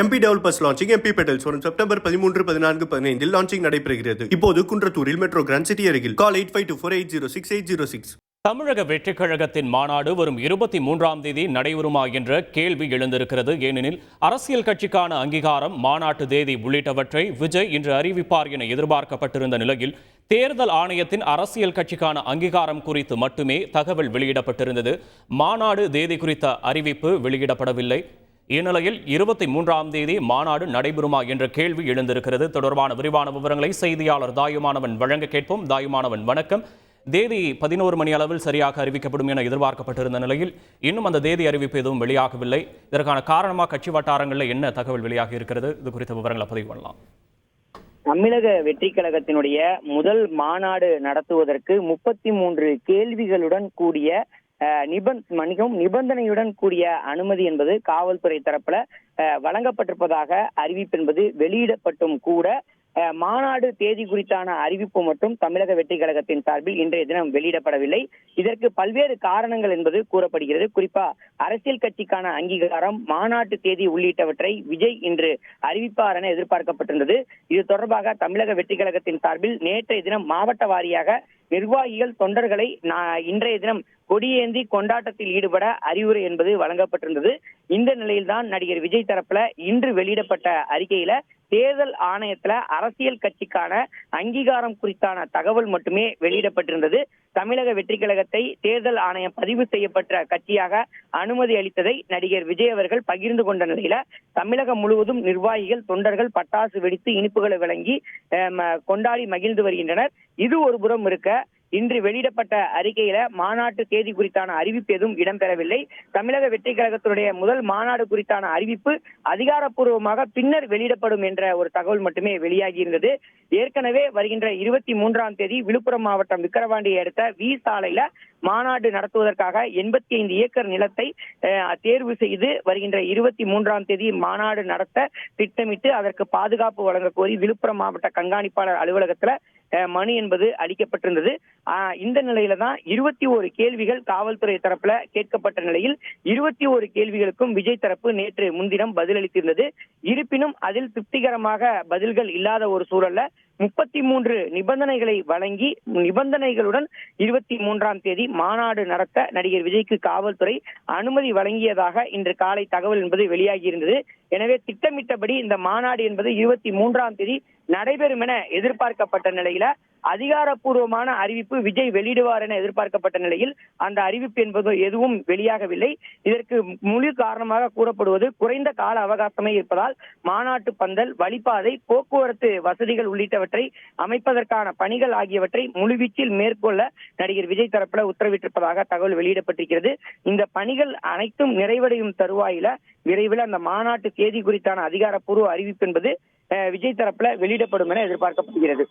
MP Developers launching MP Petals வரும் September 13, 14, 15 launching நடைபெறுகிறது. இப்போது குன்றத்தூரில் மெட்ரோ கிராண்ட் சிட்டி அருகில். கால் 8524806806. தமிழக வெற்றிக் கழகத்தின் மாநாடு வரும் 23ஆம் தேதி நடைபெறுமா என்ற கேள்வி எழுந்திருக்கிறது. ஏனெனில் அரசியல் கட்சிக்கான அங்கீகாரம், மாநாட்டு தேதி உள்ளிட்டவற்றை விஜய் இன்று அறிவிப்பார் என எதிர்பார்க்கப்பட்டிருந்த நிலையில் தேர்தல் ஆணையத்தின் அரசியல் கட்சிக்கான அங்கீகாரம் குறித்து மட்டுமே தகவல் வெளியிடப்பட்டிருந்தது. மாநாடு தேதி குறித்த அறிவிப்பு வெளியிடப்படவில்லை. இந்நிலையில் 23ஆம் தேதி மாநாடு நடைபெறுமா என்ற கேள்வி எழுந்திருக்கிறது. தொடர்பான விரிவான விவரங்களை செய்தியாளர் தாயுமானவன் வழங்க கேட்போம். தாயுமானவன், வணக்கம். தேதி 11 மணி அளவில் சரியாக அறிவிக்கப்படும் என எதிர்பார்க்கப்பட்டிருந்த நிலையில் இன்னும் அந்த தேதி அறிவிப்பு எதுவும் வெளியாகவில்லை. இதற்கான காரணமாக கட்சி வட்டாரங்களில் என்ன தகவல் வெளியாகி இருக்கிறது? இது குறித்த விவரங்களை பதிவு பண்ணலாம். தமிழக வெற்றி கழகத்தினுடைய முதல் மாநாடு நடத்துவதற்கு 33 கேள்விகளுடன் கூடிய நிபந்தனையுடன் கூடிய அனுமதி என்பது காவல்துறை தரப்புல வழங்கப்பட்டிருப்பதாக அறிவிப்பு என்பது வெளியிடப்பட்டும் கூட மாநாடு தேதி குறித்தான அறிவிப்பு மட்டும் தமிழக வெற்றி கழகத்தின் சார்பில் இன்றைய தினம் வெளியிடப்படவில்லை. இதற்கு பல்வேறு காரணங்கள் என்பது கூறப்படுகிறது. குறிப்பா அரசியல் கட்சிக்கான அங்கீகாரம், மாநாட்டு தேதி உள்ளிட்டவற்றை விஜய் இன்று அறிவிப்பார் என எதிர்பார்க்கப்பட்டிருந்தது. இது தொடர்பாக தமிழக வெற்றி கழகத்தின் சார்பில் நேற்றைய தினம் மாவட்ட வாரியாக நிர்வாகிகள், தொண்டர்களை இன்றைய தினம் கொடியேந்தி கொண்டாட்டத்தில் ஈடுபட அறிவுரை என்பது வழங்கப்பட்டிருந்தது. இந்த நிலையில்தான் நடிகர் விஜய் தரப்புல இன்று வெளியிடப்பட்ட அறிக்கையில தேர்தல் ஆணையத்துல அரசியல் கட்சிக்கான அங்கீகாரம் குறித்தான தகவல் மட்டுமே வெளியிடப்பட்டிருந்தது. தமிழக வெற்றி கழகத்தை தேர்தல் ஆணையம் பதிவு செய்யப்பட்ட கட்சியாக அனுமதி அளித்ததை நடிகர் விஜய் அவர்கள் பகிர்ந்து கொண்ட நிலையில தமிழகம் முழுவதும் நிர்வாகிகள், தொண்டர்கள் பட்டாசு வெடித்து இனிப்புகளை வழங்கி கொண்டாடி மகிழ்ந்து வருகின்றனர். இது ஒரு புறம் இருக்க, இன்று வெளியிடப்பட்ட அறிக்கையில மாநாட்டு தேதி குறித்தான அறிவிப்பு எதுவும் இடம்பெறவில்லை. தமிழக வெற்றி கழகத்தினுடைய முதல் மாநாடு குறித்தான அறிவிப்பு அதிகாரப்பூர்வமாக பின்னர் வெளியிடப்படும் என்ற ஒரு தகவல் மட்டுமே வெளியாகி இருந்தது. ஏற்கனவே வருகின்ற 23ஆம் தேதி விழுப்புரம் மாவட்டம் விக்கிரவாண்டியை அடுத்த வி சாலையில மாநாடு நடத்துவதற்காக 85 ஏக்கர் நிலத்தை தேர்வு செய்து வருகின்ற 23ஆம் தேதி மாநாடு நடத்த திட்டமிட்டு அதற்கு பாதுகாப்பு வழங்க கோரி விழுப்புரம் மாவட்ட கண்காணிப்பாளர் அலுவலகத்துல மனு என்பது அளிக்கப்பட்டிருந்தது. இந்த நிலையில தான் 21 கேள்விகள் காவல்துறை தரப்புல கேட்கப்பட்ட நிலையில் 21 கேள்விகளுக்கும் விஜய் தரப்பு நேற்று முன்தினம் பதிலளித்திருந்தது. இருப்பினும் அதில் திருப்திகரமாக பதில்கள் இல்லாத ஒரு சூழல்ல 33 நிபந்தனைகளை வழங்கி நிபந்தனைகளுடன் 23ஆம் தேதி மாநாடு நடத்த நடிகர் விஜய்க்கு காவல்துறை அனுமதி வழங்கியதாக இன்று காலை தகவல் என்பது வெளியாகி இருந்தது. எனவே திட்டமிட்டபடி இந்த மாநாடு என்பது 23ஆம் தேதி நடைபெறும் என எதிர்பார்க்கப்பட்ட நிலையில அதிகாரப்பூர்வமான அறிவிப்பு விஜய் வெளியிடுவார் என எதிர்பார்க்கப்பட்ட நிலையில் அந்த அறிவிப்பு என்பது எதுவும் வெளியாகவில்லை. இதற்கு முழு காரணமாக கூறப்படுவது குறைந்த கால அவகாசமே இருப்பதால் மாநாட்டு பந்தல், வழிபாதை, போக்குவரத்து வசதிகள் உள்ளிட்டவற்றை அமைப்பதற்கான பணிகள் ஆகியவற்றை முழுவீச்சில் மேற்கொள்ள நடிகர் விஜய் தரப்புல உத்தரவிட்டிருப்பதாக தகவல் வெளியிடப்பட்டிருக்கிறது. இந்த பணிகள் அனைத்தும் நிறைவடையும் தருவாயில விரைவில் அந்த மாநாட்டு தேதி குறித்தான அதிகாரப்பூர்வ அறிவிப்பு என்பது விஜய் தரப்புல வெளியிடப்படும் என எதிர்பார்க்கப்படுகிறது.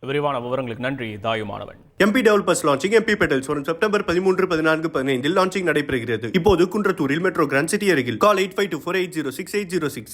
விரிவான விவரங்களுக்கு நன்றி Thayumanavan. MP Developers launching MP Petals வரும் செப்டம்பர் 13, 14, 15 லான்ச்சிங் நடைபெறுகிறது. இப்போது குன்றத்தூரில் மெட்ரோ கிராண்ட் சிட்டி அருகில். கால் 8524806806.